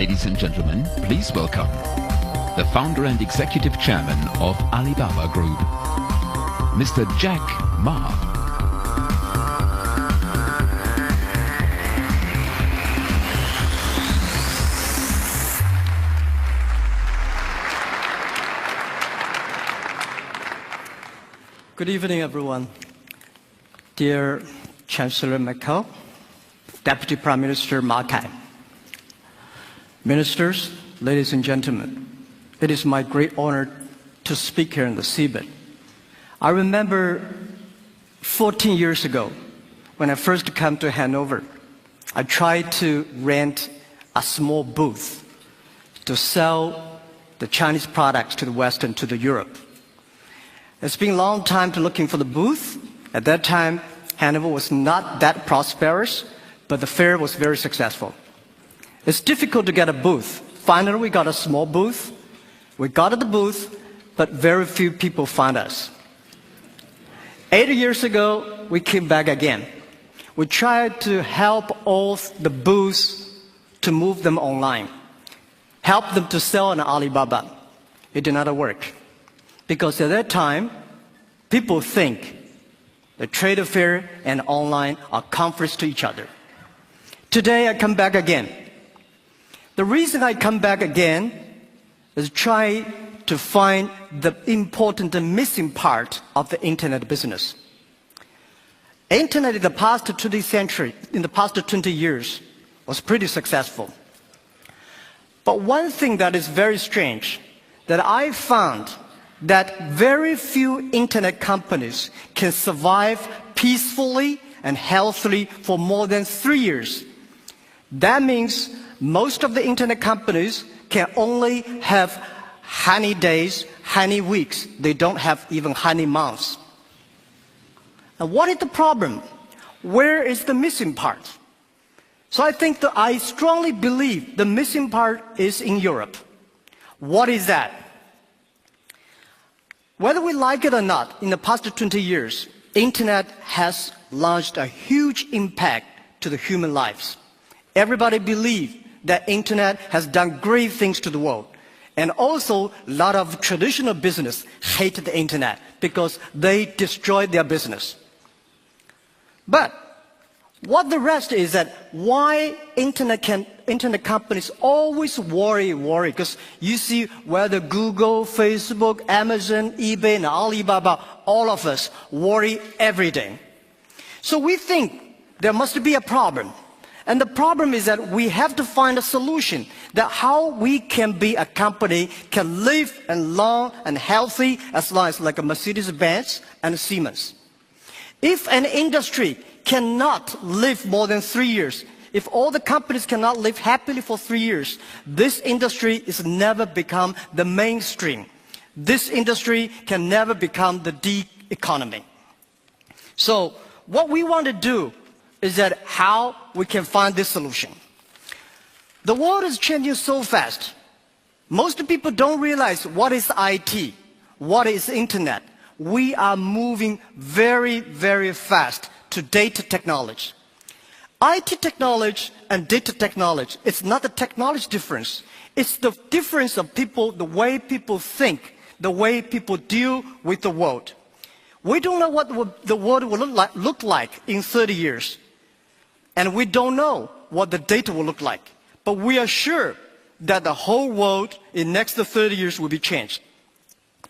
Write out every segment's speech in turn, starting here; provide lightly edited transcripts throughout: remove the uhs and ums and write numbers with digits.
Ladies and gentlemen, please welcome the founder and executive chairman of Alibaba Group, Mr. Jack Ma. Good evening, everyone. Dear Chancellor Merkel, Deputy Prime Minister Ma Kai, Ministers, ladies and gentlemen, it is my great honor to speak here in the seabed. I remember 14 years ago, when I first came to Hanover, I tried to rent a small booth to sell the Chinese products to the West and to the Europe. It's been a long time to looking for the booth. At that time, Hanover was not that prosperous, but the fair was very successful. It's difficult to get a booth. Finally, we got a small booth. We got the booth, but very few people found us. 8 years ago, we came back again. We tried to help all the booths to move them online, help them to sell on Alibaba. It did not work. Because at that time, people think the trade fair and online are conflicts to each other. Today, I come back again. The reason I come back again is try to find the important and missing part of the internet business. Internet in the past 20 years, was pretty successful. But one thing that is very strange, that I found that very few internet companies can survive peacefully and healthily for more than 3 years. That means most of the internet companies can only have honey days, honey weeks. They don't have even honey months. And what is the problem? Where is the missing part? So I think that I strongly believe the missing part is in Europe. What is that? Whether we like it or not, in the past 20 years, internet has launched a huge impact to the human lives. Everybody believes that internet has done great things to the world. And also, a lot of traditional business hate the internet because they destroy their business. But what the rest is that why internet companies always worry, because you see whether Google, Facebook, Amazon, eBay, and Alibaba, all of us worry every day. So we think there must be a problem. And the problem is that we have to find a solution that how we can be a company can live and long and healthy as long as like a Mercedes-Benz and Siemens. If an industry cannot live more than 3 years, if all the companies cannot live happily for 3 years, this industry is never become the mainstream. This industry can never become the D economy. So what we want to do is that how we can find this solution. The world is changing so fast. Most people don't realize what is IT, what is internet. We are moving very, very fast to data technology. IT technology and data technology, it's not the technology difference. It's the difference of people, the way people think, the way people deal with the world. We don't know what the world will look like in 30 years. And we don't know what the data will look like. But we are sure that the whole world in the next 30 years will be changed.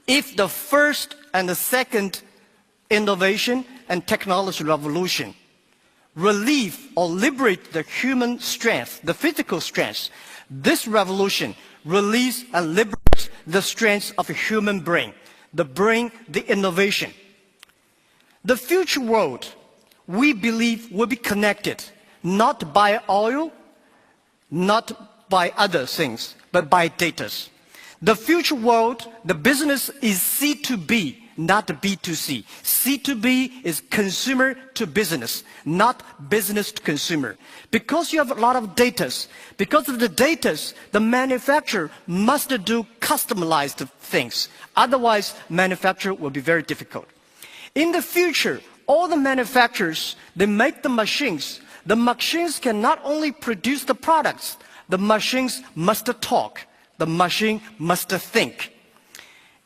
If the first and the second innovation and technology revolution relieve or liberate the human strength, the physical strength, this revolution release and liberate the strength of a human brain, the innovation. The future world, we believe, will be connected, not by oil, not by other things, but by data. The future world, the business is C2B, not B2C. C2B is consumer to business, not business to consumer. Because you have a lot of data, because of the data, the manufacturer must do customized things. Otherwise, manufacture will be very difficult. In the future, all the manufacturers, they make the machines The machines can not only produce the products, the machines must talk. The machine must think.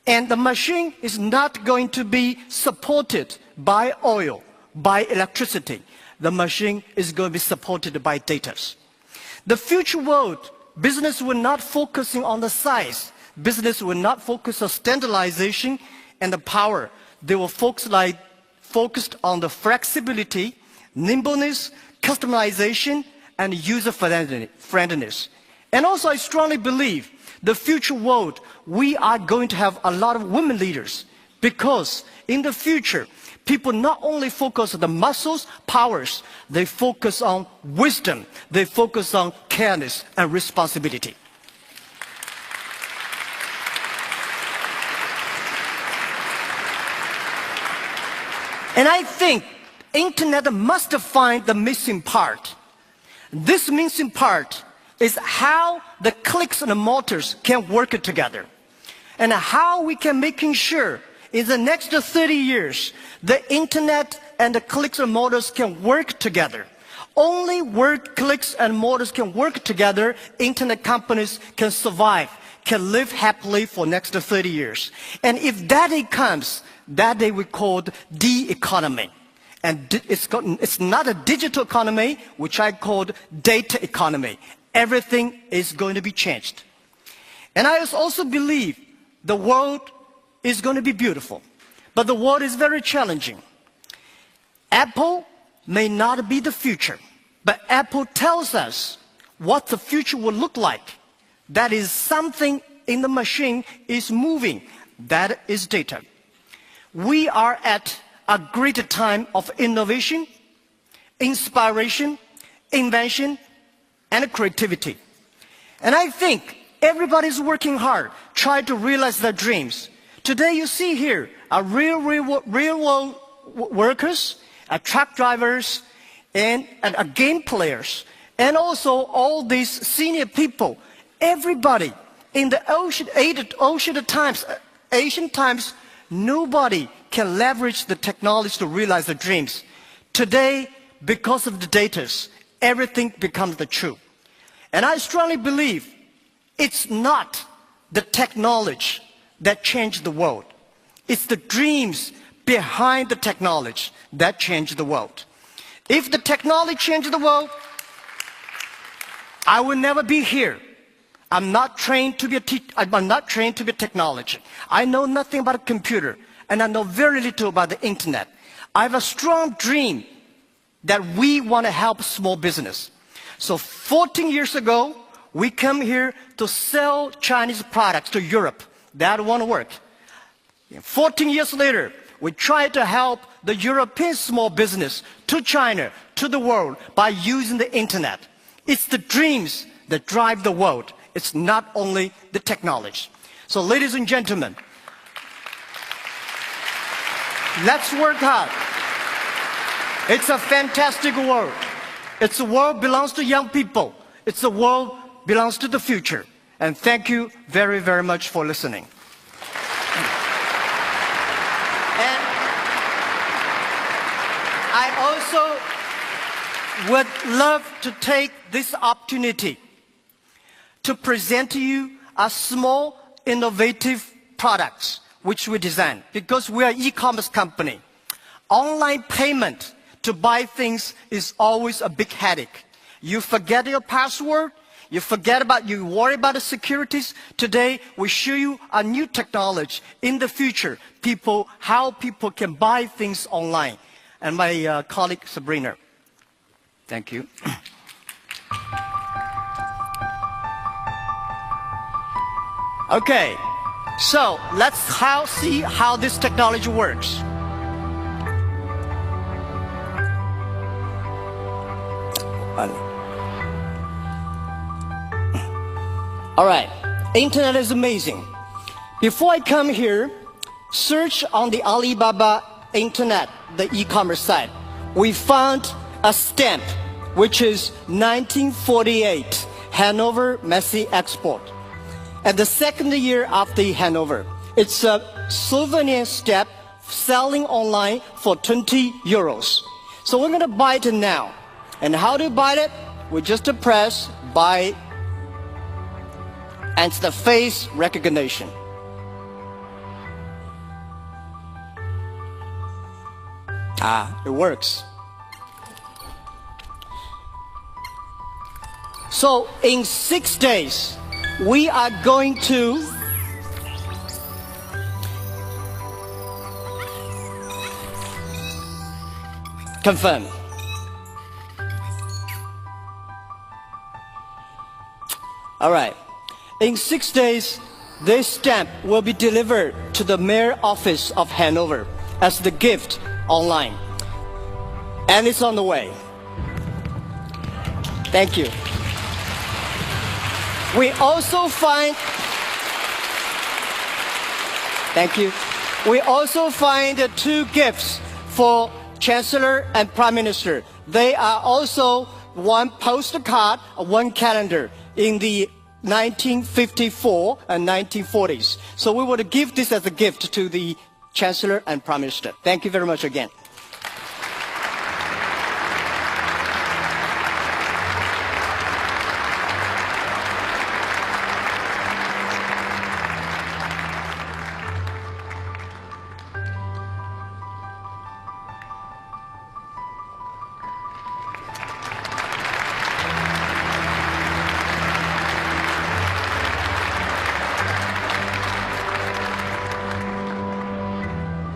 And the machine is not going to be supported by oil, by electricity. The machine is going to be supported by data. The future world, business will not focus on the size. Business will not focus on standardization and the power. They will focus on the flexibility, nimbleness, customization, and user friendliness. And also, I strongly believe the future world, we are going to have a lot of women leaders, because in the future, people not only focus on the muscles, powers, they focus on wisdom, they focus on careness and responsibility. And I think internet must find the missing part. This missing part is how the clicks and the motors can work together, and how we can making sure in the next 30 years the internet and the clicks and motors can work together. Only where clicks and motors can work together, internet companies can survive, can live happily for next 30 years. And if that day comes, that day we called the economy. And it's not a digital economy, which I called data economy. Everything is going to be changed. And I also believe the world is going to be beautiful, but the world is very challenging. Apple may not be the future, but Apple tells us what the future will look like. That is something in the machine is moving. That is data. We are at a great time of innovation, inspiration, invention, and creativity. And I think everybody's working hard, trying to realize their dreams. Today you see here real world workers, truck drivers, and game players, and also all these senior people. Everybody in the ancient times, nobody can leverage the technology to realize their dreams. Today, because of the data, everything becomes the truth. And I strongly believe it's not the technology that changed the world. It's the dreams behind the technology that changed the world. If the technology changed the world, I will never be here. I'm not trained to be I'm not trained to be a technology. I know nothing about a computer, and I know very little about the internet. I have a strong dream that we want to help small business. So 14 years ago, we come here to sell Chinese products to Europe. That won't work. 14 years later, we try to help the European small business to China, to the world, by using the internet. It's the dreams that drive the world. It's not only the technology. So ladies and gentlemen, let's work hard. It's a fantastic world. It's a world belongs to young people. It's a world belongs to the future. And thank you very, very much for listening. And I also would love to take this opportunity to present to you a small, innovative products which we design, because we are an e-commerce company. Online payment to buy things is always a big headache. You forget your password, you worry about the securities. Today, we show you a new technology. In the future, how people can buy things online. And my colleague, Sabrina. Thank you. Okay, so let's see how this technology works. All right, internet is amazing. Before I come here, search on the Alibaba internet, the e-commerce site. We found a stamp, which is 1948, Hanover Messe Export. At the second year after Hanover, it's a souvenir stamp selling online for 20 euros. So we're going to buy it now. And how to buy it? We just press buy, and it's the face recognition. It works. So in 6 days, we are going to confirm. All right. In 6 days, this stamp will be delivered to the mayor office of Hanover as the gift online. And it's on the way. Thank you. We also find, thank you. We also find 2 gifts for Chancellor and Prime Minister. They are also one postcard, one calendar in the 1954 and 1940s. So we want to give this as a gift to the Chancellor and Prime Minister. Thank you very much again.